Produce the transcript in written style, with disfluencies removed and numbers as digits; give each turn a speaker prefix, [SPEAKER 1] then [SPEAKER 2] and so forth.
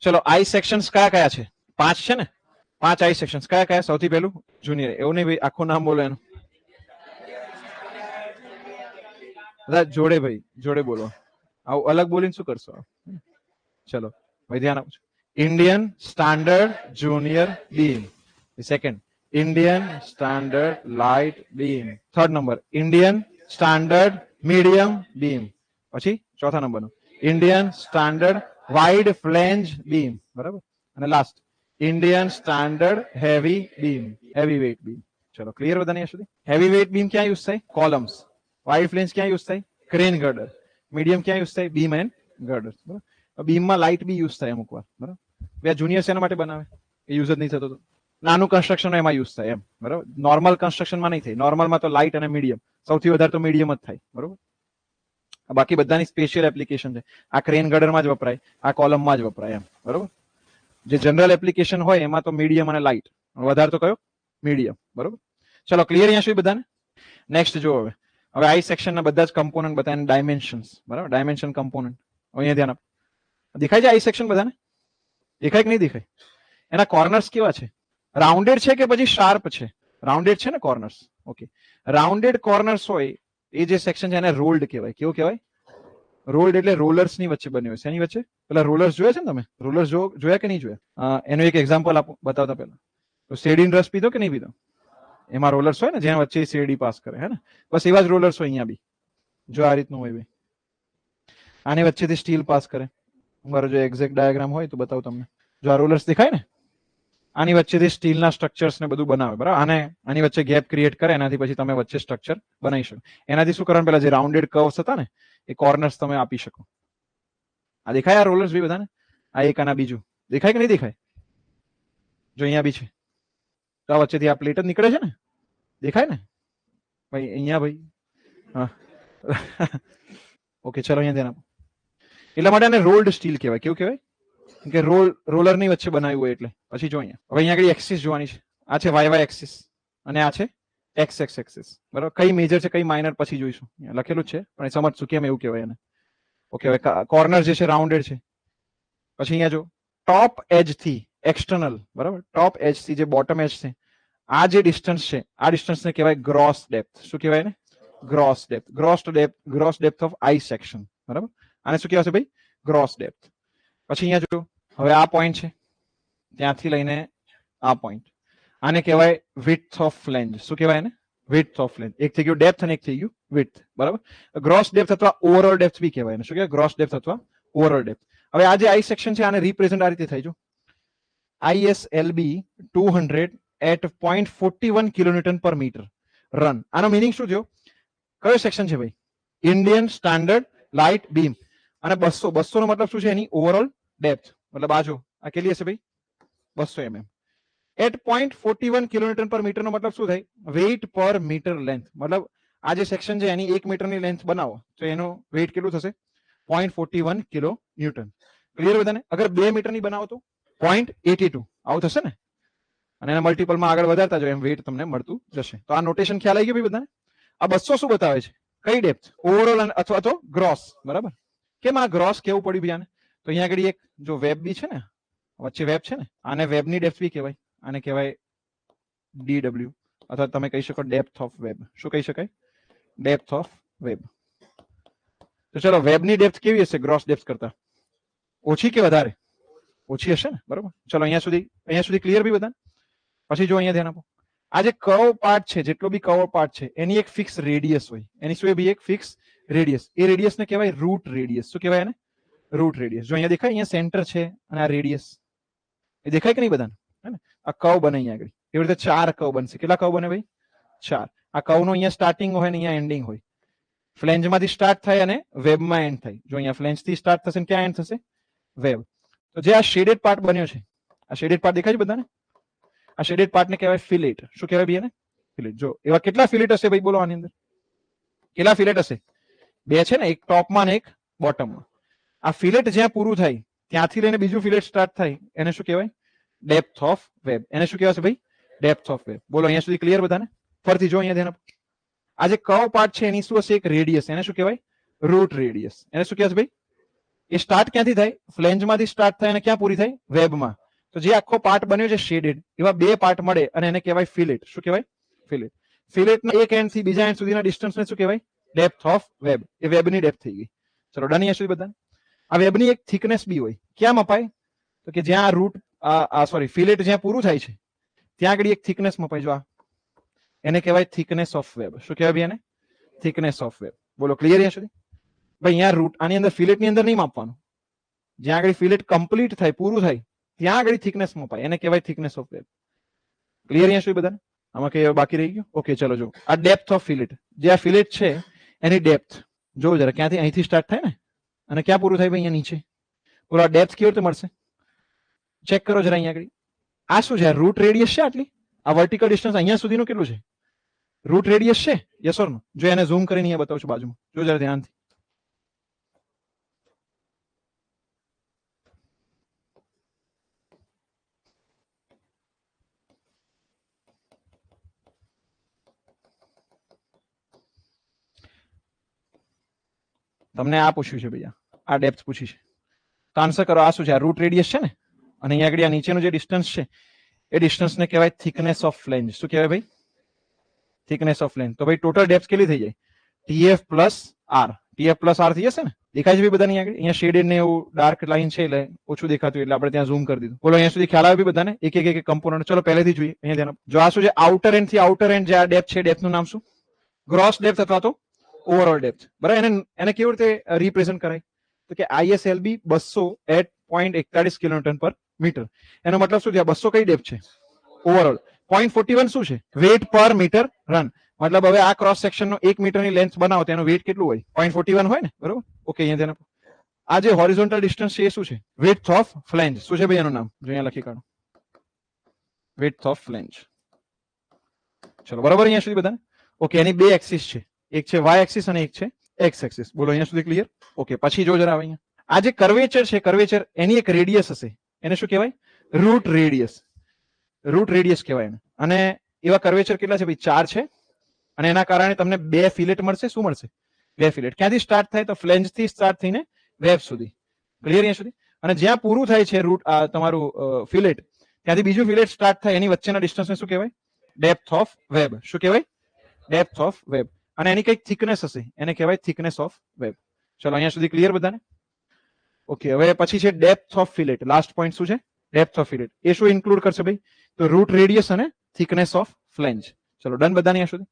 [SPEAKER 1] ચલો આઈ સેક્શન્સ કયા કયા છે? 5 છે ને? 5 આઈ સેક્શન્સ કયા કયા? સૌથી પહેલું જુનિયર, એવું નહીં ભાઈ, આખું નામ બોલો એનું. જોડે ભાઈ, જોડે બોલો. આવું અલગ બોલીને શું કરશો? ચલો ભાઈ ધ્યાન આપજો. Indian standard junior beam. Second, Indian standard light beam. Third number, Indian standard medium beam. પછી ચોથા નંબરનો, Indian standard wide flange beam. બરાબર. અને last, Indian standard heavy beam, heavy weight beam. ચલો ક્લિયર બધાને અહીંયા સુધી? હેવી વેઇટ બીમ ક્યાં યુઝ થાય? કોલમ્સ. વાઇડ ફ્લેંજ ક્યાં યુઝ થાય? Crane girder. મીડિયમ ક્યાં યુઝ થાય? Beam and girder. બરાબર. બીમમાં લાઇટ બી યુઝ થાય અમુક વાર. બરાબર. બે જુનિયર શેના માટે બનાવે? એ યુઝ જ નહીં થતો. નાનું કન્સ્ટ્રક્શન એમાં યુઝ થાય એમ. બરાબર. નોર્મલ કન્સ્ટ્રક્શનમાં નહીં થાય. નોર્મલમાં તો લાઇટ અને મીડિયમ, સૌથી વધારે તો મીડિયમ જ થાય. બરોબર. બાકી બધાની સ્પેશિયલ એપ્લિકેશન છે. આ ક્રેન ગર્ડરમાં જ વપરાય, આ કોલમમાં જ વપરાય એમ. બરોબર. જે જનરલ એપ્લિકેશન હોય એમાં તો મીડિયમ અને લાઇટ, વધારે તો કયો? મીડિયમ. બરોબર. ચલો ક્લિયર અહીંયા સુધી બધાને? નેક્સ્ટ જો હવે આઈ સેક્શનના બધા જ કમ્પોનન્ટ બતાવીને ડાયમેન્શન્સ. બરાબર. ડાયમેન્શન કમ્પોનન્ટ અહીંયા ધ્યાન આપો. દેખાય છે આઈ સેક્શન બધાને? દેખાય કે નહીં દેખાય? એના કોર્નર્સ કેવા છે? રાઉન્ડેડ છે કે પછી શાર્પ છે? રાઉન્ડેડ છે ને કોર્નર્સ? ઓકે. રાઉન્ડેડ કોર્નર્સ હોય એ જે સેક્શન છે એને રોલ્ડ કહેવાય. કેવું કહેવાય? રોલ્ડ એટલે રોલર્સ ની વચ્ચે બન્યું હોય. શેની વચ્ચે? પેલા રોલર્સ જોયા છે ને તમે? રોલર્સ જોયા કે નહીં જોયા? એનું એક એક્ઝામ્પલ આપો બતાવતા પહેલા. તો શેરડીનો રસ પીધો કે નહીં પીધો? એમાં રોલર્સ હોય ને જેના વચ્ચે શેરડી પાસ કરે, હે ને? બસ એવા જ રોલર્સ હોય અહીંયા બી. જો આ રીતનું હોય ભાઈ, આની વચ્ચેથી સ્ટીલ પાસ કરે. મારો જો એક્ઝેક્ટ ડાયાગ્રામ હોય તો બતાવું તમને. જો આ રોલર્સ દેખાય ને, આની વચ્ચેથી સ્ટીલના સ્ટ્રક્ચર્સ ને બધું બનાવે. બરાબર. આની વચ્ચે ગેપ ક્રિએટ કરે, એનાથી પછી તમે વચ્ચે સ્ટ્રક્ચર બનાવી શકો. એનાથી શું કરવાનું? પેલા જે રાઉન્ડેડ કર્વ્સ હતા ને એ કોર્નર્સ તમે આપી શકો. આ દેખાય આ રોલર્સ બી બધાને? આ એક આના બીજું દેખાય કે નહીં દેખાય? જો અહીંયા બી છે. તો આ વચ્ચેથી આ પ્લેટ જ નીકળે છે ને? દેખાય ને ભાઈ? અહીંયા ભાઈ. હા ઓકે. ચલો અહીંયા ધ્યાન આપો. એટલા માટે આને રોલ્ડ સ્ટીલ કહેવાય. કેવું કહેવાય? કે રોલર ની વચ્ચે બનાવ્યું હોય એટલે. પછી જો અહીંયા, હવે અહીંયા આગળ એક્સિસ જોવાની છે. આ છે વાય વાય એક્સિસ અને આ છે એક્સ એક્સ એક્સિસ. બરાબર. કઈ મેજર છે કઈ માઇનર પછી જોઈશું. લખેલું જ છે પણ સમજશું કેમ એવું કહેવાય એને. ઓકે. હવે કોર્નર જે છે રાઉન્ડેડ છે. પછી અહીંયા જો ટોપ એજ થી એક્સટર્નલ, બરાબર, ટોપ એજ થી જે બોટમ એજ છે, આ જે ડિસ્ટન્સ છે આ ડિસ્ટન્સ ને કહેવાય ગ્રોસ ડેપ્થ. શું કહેવાય ને? Gross depth. Gross depth of I section. બરાબર. આને શું કહેવાશે ભાઈ? Gross depth. પછી અહીંયા જો હવે આ પોઈન્ટ છે, ત્યાંથી લઈને આ પોઈન્ટ, આને કહેવાય વિડ્થ ઓફ ફ્લેંજ. શું કહેવાય એને? Width of flange. એક થઈ ગયું ડેપ્થ અને એક થઈ ગયું વિડ્થ. બરાબર. ગ્રોસ ડેપ્થ અથવા ઓવરઓલ ડેપ્થ બી કહેવાય. શું કહેવાય? ગ્રોસ ડેપ્થ અથવા ઓવરઓલ ડેપ્થ. હવે આ જે આઈ સેક્શન છે આને રિપ્રેઝન્ટ આ રીતે થાય. જો ISLB 200 at 0.41 કિલોન્યુટન પર મીટર રન. આનો મીનિંગ શું થયો? કયો સેક્શન છે ભાઈ? Indian standard light beam. અને 200 નો મતલબ શું છે? એની ઓવરઓલ ડેપ્થ. મતલબ આ જો આ કેટલી હશે ભાઈ? 200 mm. એટ 0.41 કિલોમીટર પર મીટર નો મતલબ શું થાય? વેઇટ પર મીટર લેન્થ. મતલબ આ જે સેક્શન છે એની 1 મીટરની લેન્થ બનાવો તો એનો વેઇટ કેટલું થશે? 0.41 કિલો ન્યૂટન. ક્લિયર બધાને? અગર 2 મીટરની બનાવો તો 0.82 આવું થશે ને? અને એના મલ્ટિપલમાં આગળ વધારતા જો એમ વેઇટ તમને મળતું જશે. તો આ નોટેશન ખ્યાલ આવી ગયો ભાઈ બધાને? આ 200 શું બતાવે છે? કઈ ડેપ્થ? ઓવરઓલ અથવા તો ગ્રોસ. બરાબર. કેમ આ ગ્રોસ કેવું પડ્યું બીજાને? તો અહીંયા આગળ એક જો વેબ બી છે ને, વચ્ચે વેબ છે ને, આને વેબની ડેપ્થ બી કહેવાય. આને કહેવાય DW અથવા તમે કહી શકો ડેપ્થ ઓફ વેબ. શું કહી શકાય? Depth of web. તો ચલો વેબની ડેપ્થ કેવી હશે ગ્રોસ ડેપ્થ કરતા? ઓછી કે વધારે? ઓછી હશે ને? બરોબર. ચલો અહીંયા સુધી ક્લિયર બી બધા? પછી જો અહીંયા ધ્યાન આપો. આ જે કર્વ પાર્ટ છે, જેટલો બી કર્વ પાર્ટ છે એની એક ફિક્સ રેડિયસ હોય. એની શું બી એક ફિક્સ રેડિયસ. એ રેડિયસ ને કહેવાય રૂટ રેડિયસ. શું કહેવાય એને? Root radius. જો અહીંયા દેખાય, અહીંયા સેન્ટર છે અને આ રેડિયસ એ દેખાય કે નહીં બધાને? હે ને? આ કર્વ બને અહીંયા આગળ. એવી રીતે 4 કર્વ બનશે. કેટલા કર્વ બને ભાઈ? 4. આ કર્વ નો અહીંયા સ્ટાર્ટિંગ હોય ને અહીંયા એન્ડિંગ હોય. ફ્લેંજ માંથી સ્ટાર્ટ થાય અને વેબમાં એન્ડ થાય. જો અહીંયા ફ્લેંજ થી સ્ટાર્ટ થશે ને ક્યાં એન્ડ થશે? વેબ. તો જે આ શેડેડ પાર્ટ બન્યો છે, આ શેડેડ પાર્ટ દેખાય છે બધાને? આ શેડેડ પાર્ટ ને કહેવાય ફિલેટ. શું કહેવાય ભાઈ એને? ફિલેટ. જો એવા કેટલા ફિલેટ હશે ભાઈ? બોલો આની અંદર કેટલા ફિલેટ હશે? 2 છે ને, એક ટોપમાં ને એક બોટમમાં. આ ફિલેટ જ્યાં પૂરું થાય ત્યાંથી લઈને બીજું ફિલેટ સ્ટાર્ટ થાય એને શું કહેવાય? Depth of web. એને શું કહેવાશે ભાઈ? Depth of web. બોલો અહીંયા સુધી ક્લિયર બધાને? ફરીથી જો અહીંયા ધ્યાન આપો. આ જે કર્વ પાર્ટ છે એની શું હશે? એક રેડિયસ. એને શું કહેવાય? Root radius. એને શું કહેવાશે ભાઈ? એ સ્ટાર્ટ ક્યાંથી થાય? ફ્લેન્જમાંથી સ્ટાર્ટ થાય અને ક્યાં પૂરી થાય? વેબમાં. તો જે આખો પાર્ટ બન્યો છે શેડેડ, એવા બે પાર્ટ મળે અને એને કહેવાય ફિલેટ. શું કહેવાય? ફિલેટ. ફિલેટના એક એન્ડ થી બીજા એન્ડ સુધીના ડિસ્ટન્સને શું કહેવાય? Depth of wave. એ વેબની ડેપ્થ થઈ ગઈ. ચલો ડન અહીંયા સુધી બધા. આ વેબની એક થિકનેસ બી હોય. ક્યાં મપાય? તો કે જ્યાં રૂટ સોરી ફિલેટ જ્યાં પૂરું થાય છે ત્યાં આગળ એક થિકનેસ મપાય. જો આ એને કહેવાય થિકનેસ ઓફ વેબ. શું કહેવાય એને? Thickness of web. બોલો ક્લિયર અહીંયા સુધી? ભાઈ અહીંયા રૂટ આની અંદર ફિલેટની અંદર નહીં માપવાનું. જ્યાં આગળ ફિલેટ કમ્પ્લીટ થાય પૂરું થાય ત્યાં આગળ થિકનેસ મપાય. એને કહેવાય થિકનેસ ઓફ વેબ. ક્લિયર અહીંયા સુધી બધાને? આમાં કઈ બાકી રહી ગયું? ઓકે ચલો જો આ ડેપ્થ ઓફ ફિલેટ. જે આ ફિલેટ છે એની ડેપ્થ જો જરા ક્યાંથી અહીંથી સ્ટાર્ટ થાય ને અને ક્યાં પૂરું થાય? ભાઈ અહીંયા નીચે. બોલો આ ડેપ્થ કેવી રીતે મળશે? ચેક કરો જરા અહીંયા આગળ. આ શું છે? રૂટ રેડિયસ છે આટલી. આ વર્ટિકલ ડિસ્ટન્સ અહીંયા સુધીનું કેટલું છે? રૂટ રેડિયસ છે? યસ ઓર નો? જો એને ઝૂમ કરીને અહીંયા બતાવું છું બાજુમાં. જો જરા ધ્યાનથી. તમને આ પૂછ્યું છે ભૈયા, આ ડેપ્થ પૂછી છે તો આન્સર કરો. આ શું છે? આ રૂટ રેડિયસ છે ને અને અહીંયા આગળ આ નીચેનું જે ડિસ્ટન્સ છે એ ડિસ્ટન્સને કહેવાય થિકનેસ ઓફ ફ્લેંજ. શું કહેવાય ભાઈ? Thickness of flange. તો ભાઈ ટોટલ ડેપ્થ કેટલી થઈ જાય? TF plus R. TF plus R થઈ જશે ને? દેખાય છે ભાઈ બધાની આગળ? અહીંયા શેડેડ ને એવું ડાર્ક લાઈન છે એટલે ઓછું દેખાતું એટલે આપણે ત્યાં ઝૂમ કરી દીધું. બોલો અહીંયા સુધી ખ્યાલ આવે ભાઈ બધાને? એક એક કમ્પોનન્ટ. ચલો પહેલેથી જોઈએ. અહીંયા ધ્યાન આપો. જો આ શું છે? આઉટર એન્ડ થી આઉટર એન્ડ જે આ ડેપ્થ છે ડેપ્થનું નામ શું? ગ્રોસ ડેપ્થ અથવા તો ઓવરઓલ ડેપ્થ. બરાબર. એને કેવી રીતે રિપ્રેઝન્ટ કરાય? તો કે ISLB 200 at 0.41 kN per metre. એનો મતલબ શું છે? 200 કઈ ડેપ્થ છે? ઓવરઓલ. 0.41 શું છે? વેટ પર મીટર રન. મતલબ હવે આ ક્રોસ સેક્શન નો 1 મીટરની લેન્થ બનાવો તો એનો વેટ કેટલું હોય? 0.41 હોય ને? બરોબર. ઓકે અહીંયા ધ્યાન આપો. આ જે હોરિઝોન્ટલ ડિસ્ટન્સ છે એ શું છે? Width of flange. શું છે ભાઈ એનું નામ? જો અહીંયા લખી કાઢો. Width of flange. ચલો બરોબર અહીંયા સુધી બધાને? ઓકે એની બે એક્સિસ છે. એક છે y એક્સિસ અને એક છે x એક્સિસ. બોલો અહીંયા સુધી ક્લિયર? ઓકે પછી જો જરા અહીંયા આ જે કર્વેચર છે કર્વેચર એની એક રેડિયસ હશે. એને શું કહેવાય? Root radius. રૂટ રેડિયસ કહેવાય એને. અને એવા કર્વેચર કેટલા છે ભાઈ? 4 છે. અને એના કારણે તમને બે ફિલેટ મળશે. શું મળશે? બે ફિલેટ. ક્યાંથી સ્ટાર્ટ થાય? તો ફ્લેંજ થી સ્ટાર્ટ થઈને વેબ સુધી. ક્લિયર અહીંયા સુધી? અને જ્યાં પૂરું થાય છે રૂટ તમારું ફિલેટ ત્યાંથી બીજું ફિલેટ સ્ટાર્ટ થાય એની વચ્ચેના ડિસ્ટન્સને શું કહેવાય? Depth of web. શું કહેવાય? Depth of web. અને એની કઈક થિકનેસ હશે એને કહેવાય થિકનેસ ઓફ વેબ. ચલો અહીંયા સુધી ક્લિયર બધાને? ઓકે હવે પછી છે depth of fillet. Last point શું છે? Depth of fillet. એ શું ઇન્ક્લુડ કરશે ભાઈ? તો રૂટ રેડિયસ અને થિકનેસ ઓફ ફ્લેંજ. ચલો ડન બધાને અહીંયા સુધી?